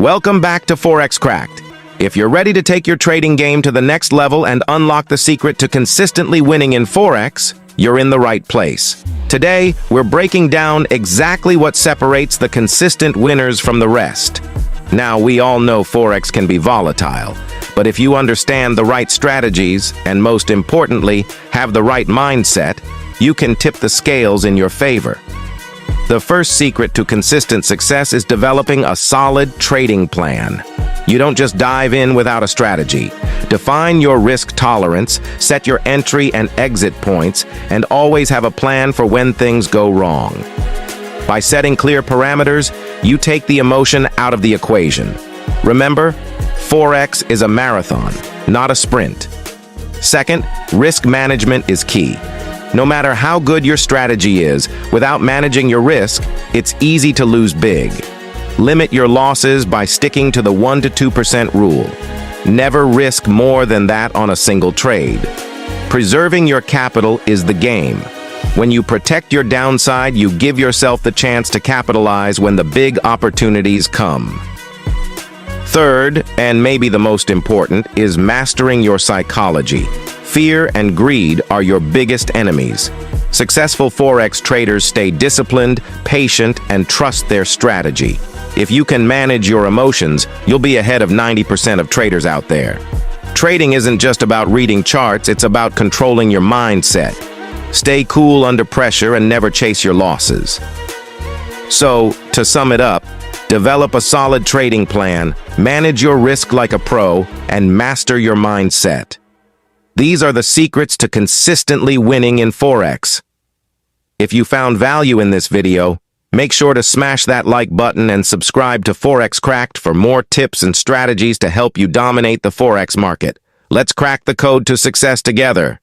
Welcome back to ForexCracked. If you're ready to take your trading game to the next level and unlock the secret to consistently winning in Forex, you're in the right place. Today, we're breaking down exactly what separates the consistent winners from the rest. Now, we all know Forex can be volatile, but if you understand the right strategies, and most importantly, have the right mindset, you can tip the scales in your favor. The first secret to consistent success is developing a solid trading plan. You don't just dive in without a strategy. Define your risk tolerance, set your entry and exit points, and always have a plan for when things go wrong. By setting clear parameters, you take the emotion out of the equation. Remember, Forex is a marathon, not a sprint. Second, risk management is key. No matter how good your strategy is, without managing your risk, it's easy to lose big. Limit your losses by sticking to the 1 to 2% rule. Never risk more than that on a single trade. Preserving your capital is the game. When you protect your downside, you give yourself the chance to capitalize when the big opportunities come. Third, and maybe the most important, is mastering your psychology. Fear and greed are your biggest enemies. Successful Forex traders stay disciplined, patient, and trust their strategy. If you can manage your emotions, you'll be ahead of 90% of traders out there. Trading isn't just about reading charts, it's about controlling your mindset. Stay cool under pressure and never chase your losses. So, to sum it up, develop a solid trading plan, manage your risk like a pro, and master your mindset. These are the secrets to consistently winning in Forex. If you found value in this video, make sure to smash that like button and subscribe to ForexCracked for more tips and strategies to help you dominate the Forex market. Let's crack the code to success together.